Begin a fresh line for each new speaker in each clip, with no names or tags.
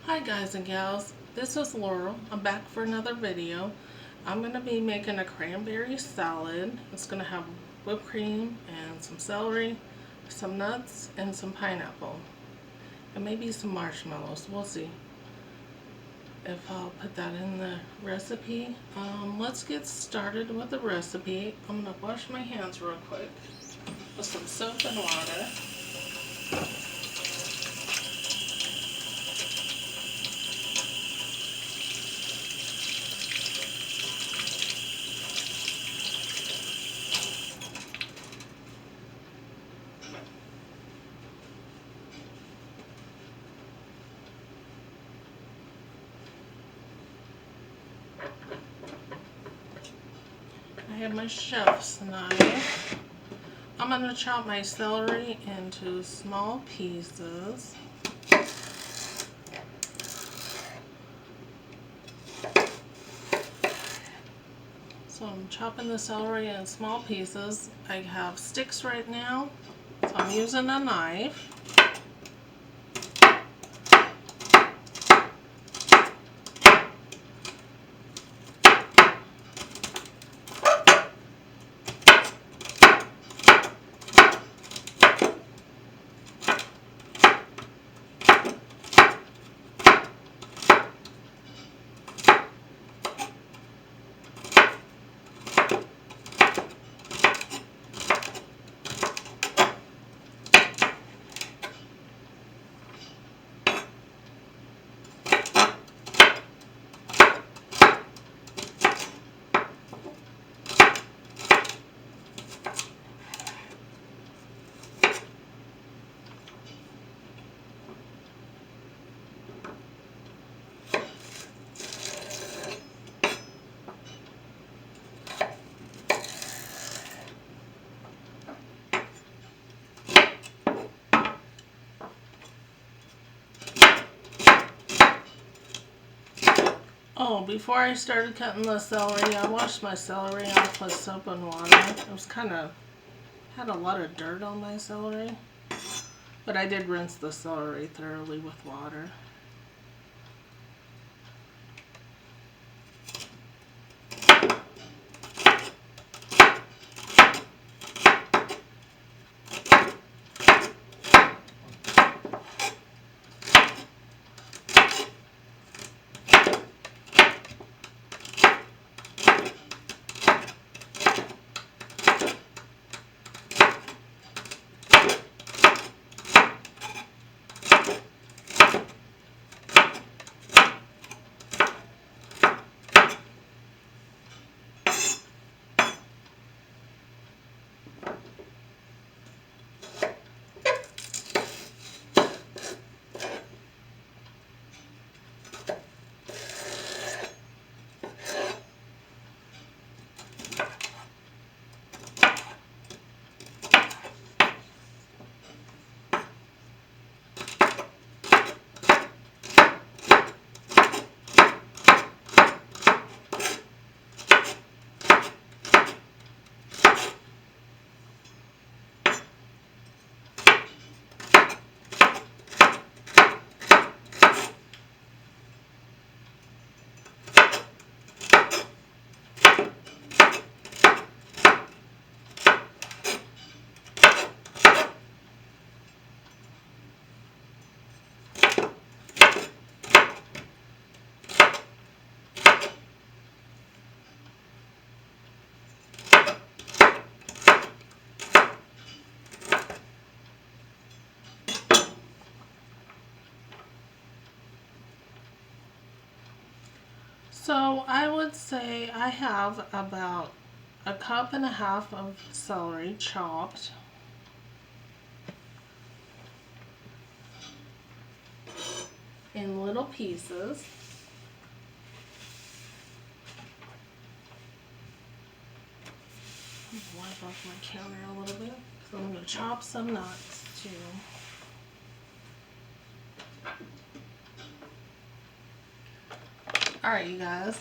Hi guys and gals, this is Laurel. I'm back for another video. I'm going to be making a cranberry salad. It's going to have whipped cream and some celery, some nuts, and some pineapple. And maybe some marshmallows. We'll see if I'll put that in the recipe. Let's get started with the recipe. I'm going to wash my hands real quick with some soap and water. I have my chef's knife. I'm going to chop my celery into small pieces. So I'm chopping the celery in small pieces. I have sticks right now, so I'm using a knife. Oh, before I started cutting the celery, I washed my celery off with soap and water. It was had a lot of dirt on my celery, but I did rinse the celery thoroughly with water. So I would say I have about a cup and a half of celery chopped. In little pieces. Wipe off my counter a little bit. So I'm going to chop some nuts too. Alright, you guys.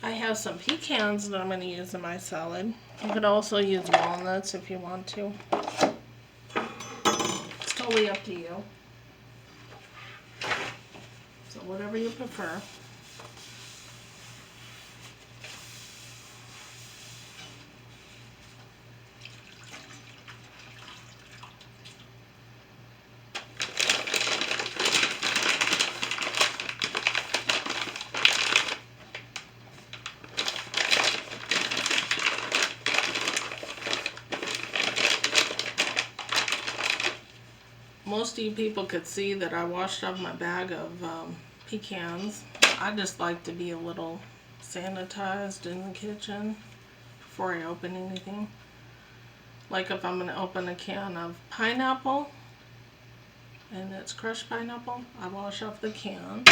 I have some pecans that I'm going to use in my salad. You could also use walnuts if you want to. It's totally up to you. whatever you prefer. Most of you people could see that I washed off my bag of pecans. I just like to be a little sanitized in the kitchen before I open anything. Like if I'm going to open a can of pineapple and it's crushed pineapple, I wash off the can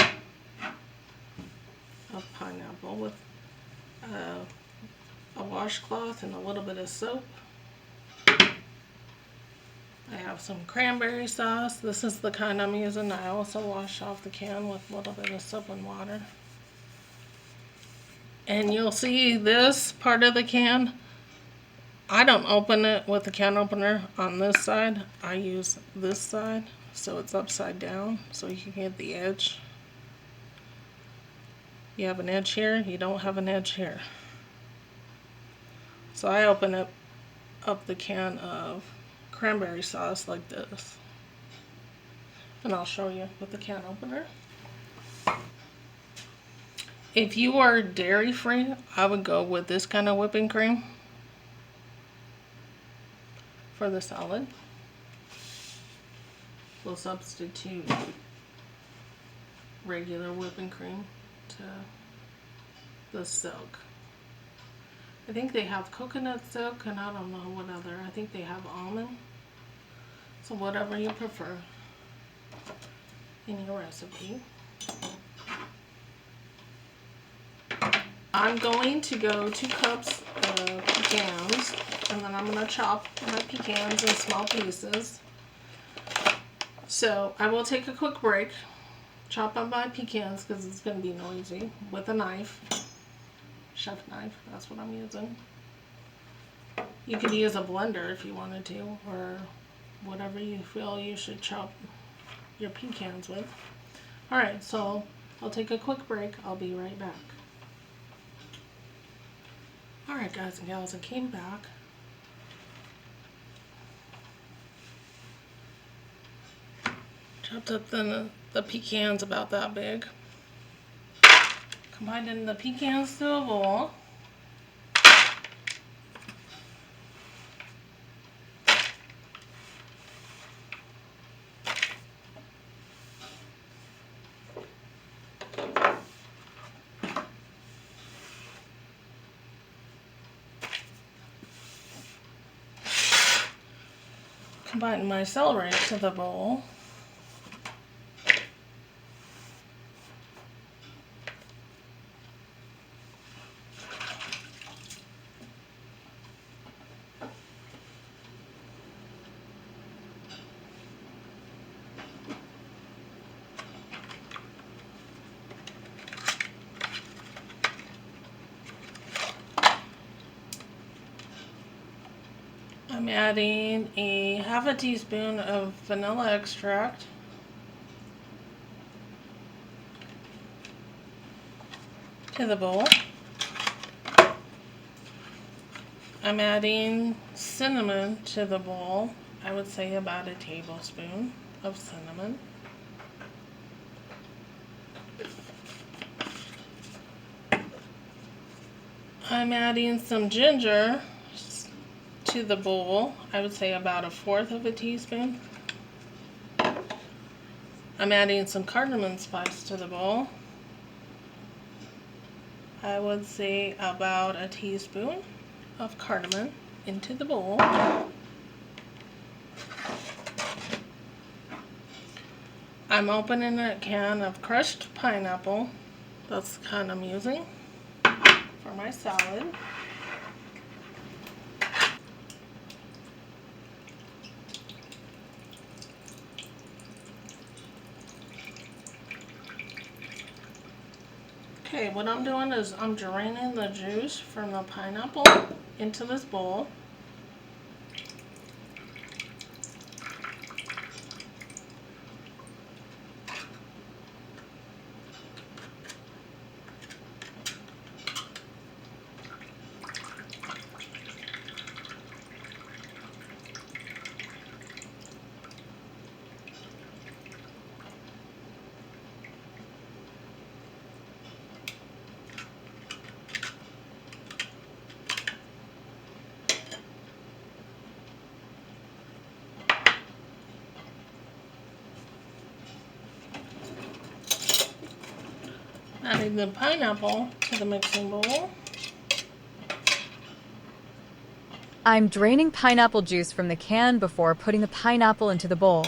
of pineapple with a washcloth and a little bit of soap. I have some cranberry sauce. This is the kind I'm using. I also wash off the can with a little bit of soap and water. And you'll see this part of the can, I don't open it with the can opener on this side. I use this side, so it's upside down, so you can get the edge. You have an edge here, you don't have an edge here. So I open it up the can of cranberry sauce like this. And I'll show you with the can opener. If you are dairy free, I would go with this kind of whipping cream for the salad. We'll substitute regular whipping cream to the silk. I think they have coconut silk and I don't know what other. I think they have almond. So whatever you prefer in your recipe. I'm going to go 2 cups of pecans, and then I'm going to chop my pecans in small pieces. So I will take a quick break, chop up my pecans because it's going to be noisy, with a knife, chef knife, that's what I'm using. You could use a blender if you wanted to, or whatever you feel you should chop your pecans with. Alright, so I'll take a quick break. I'll be right back. Alright guys and gals, I came back. Chopped up the pecans about that big. Combined in the pecans to a bowl. Combine my celery to the bowl. I'm adding a half a teaspoon of vanilla extract. To the bowl. I'm adding cinnamon to the bowl. I would say about a tablespoon of cinnamon. I'm adding some ginger to the bowl. I would say about 1/4 of a teaspoon. I'm adding some cardamom spice to the bowl. I would say about a teaspoon of cardamom into the bowl. I'm opening a can of crushed pineapple. That's the kind I'm using for my salad. Okay, what I'm doing is I'm draining the juice from the pineapple into this bowl. Adding the pineapple to the mixing bowl.
I'm draining pineapple juice from the can before putting the pineapple into the bowl.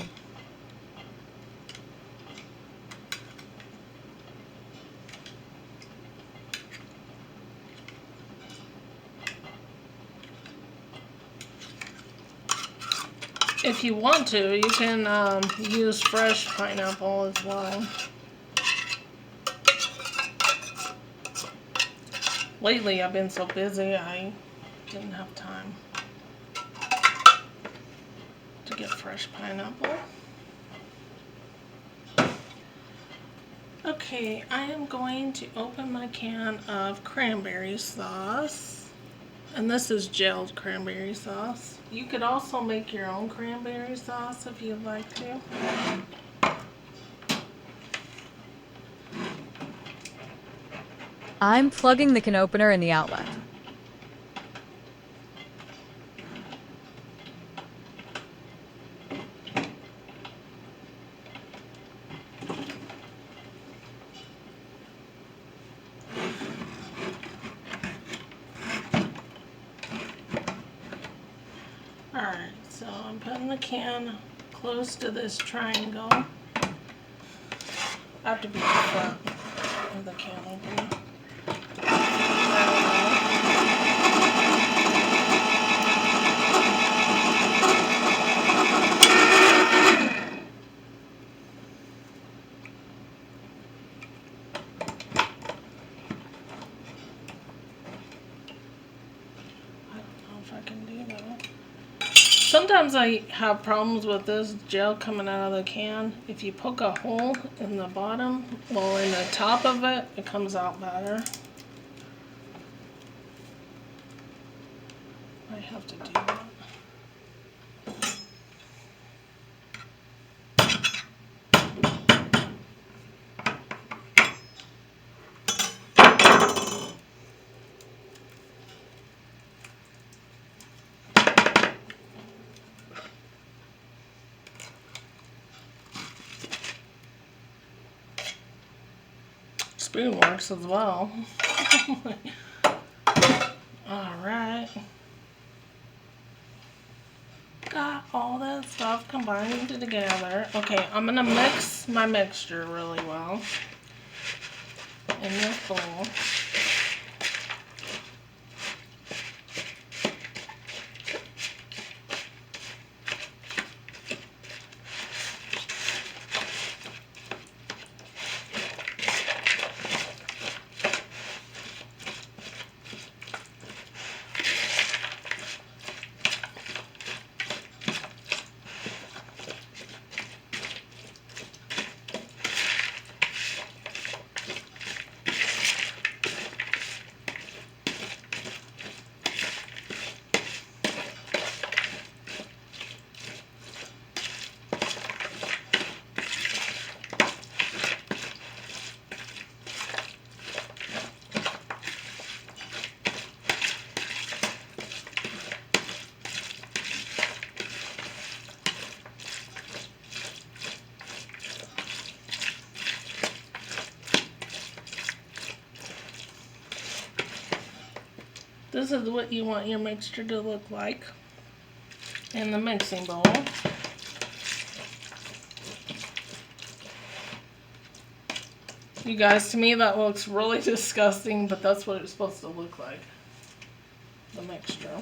If you want to, you can use fresh pineapple as well. Lately, I've been so busy, I didn't have time to get fresh pineapple. Okay, I am going to open my can of cranberry sauce. And this is gelled cranberry sauce. You could also make your own cranberry sauce if you'd like to.
I'm plugging the can opener in the outlet.
Alright, so I'm putting the can close to this triangle. I have to be front of the can opener. Sometimes I have problems with this gel coming out of the can. If you poke a hole in the bottom, well, in the top of it, it comes out better. I have to do that. Spoon works as well. Alright. Got all that stuff combined together. Okay, I'm gonna mix my mixture really well in this bowl. This is what you want your mixture to look like in the mixing bowl. You guys, to me that looks really disgusting, but that's what it's supposed to look like, the mixture.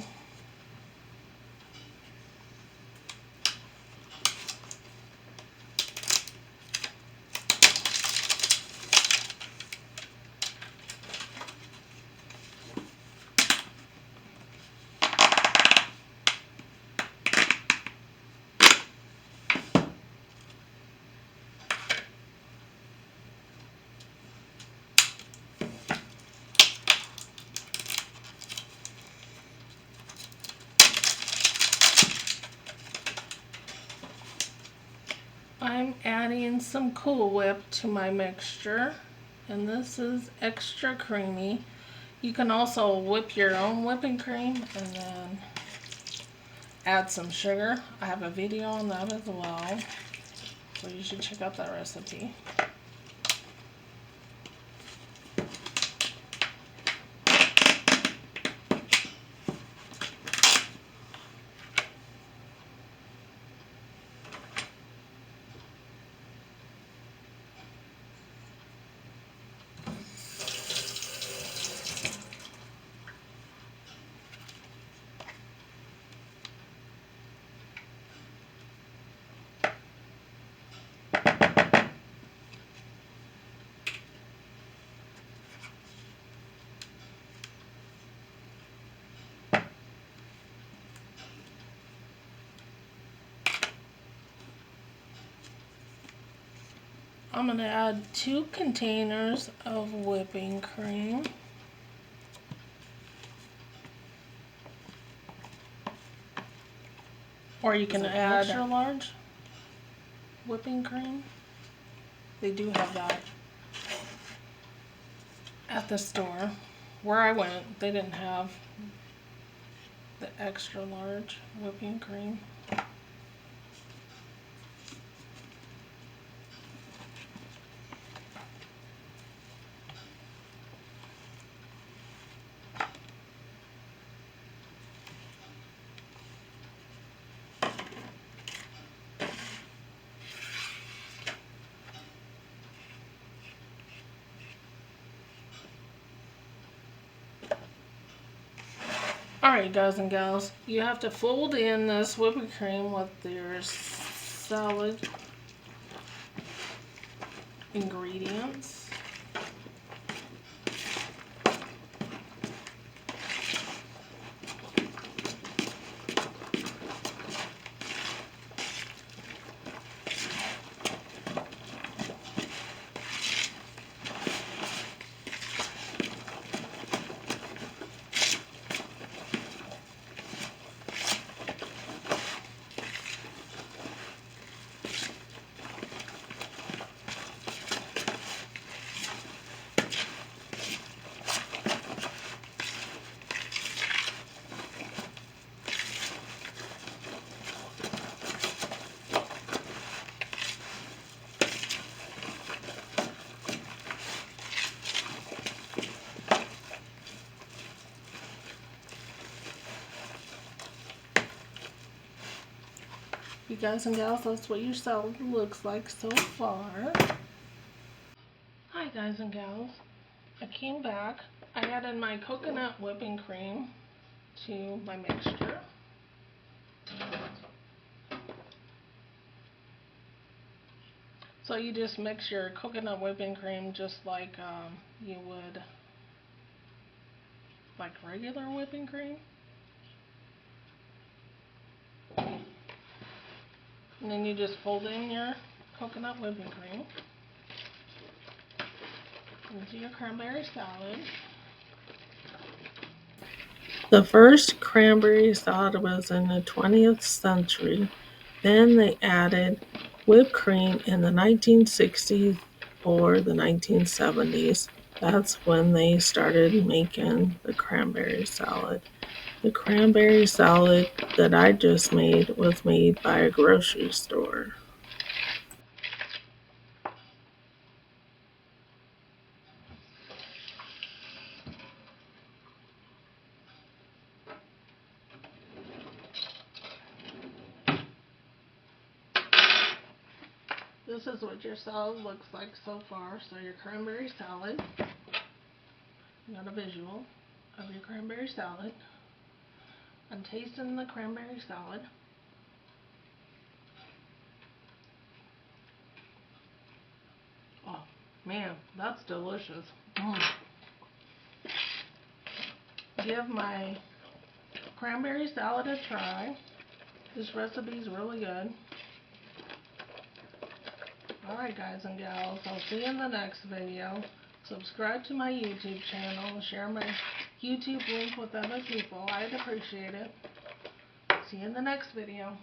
I'm adding some Cool Whip to my mixture, and this is extra creamy. You can also whip your own whipping cream and then add some sugar. I have a video on that as well, so you should check out that recipe. I'm going to add 2 containers of whipping cream. Or you can add extra large whipping cream. They do have that at the store. Where I went, they didn't have the extra large whipping cream. Alright guys and gals, you have to fold in this whipping cream with your salad ingredients. You guys and gals, that's what your salad looks like so far. Hi guys and gals, I came back. I added my coconut whipping cream to my mixture. So you just mix your coconut whipping cream just like you would like regular whipping cream. And then you just fold in your coconut whipping cream into your cranberry salad. The first cranberry salad was in the 20th century. Then they added whipped cream in the 1960s or the 1970s. That's when they started making the cranberry salad. The cranberry salad that I just made was made by a grocery store. This is what your salad looks like so far. So your cranberry salad, you got a visual of your cranberry salad. I'm tasting the cranberry salad. Oh man, that's delicious. Give my cranberry salad a try. This recipe is really good. Alright guys and gals, I'll see you in the next video. Subscribe to my YouTube channel. Share my YouTube link with other people. I'd appreciate it. See you in the next video.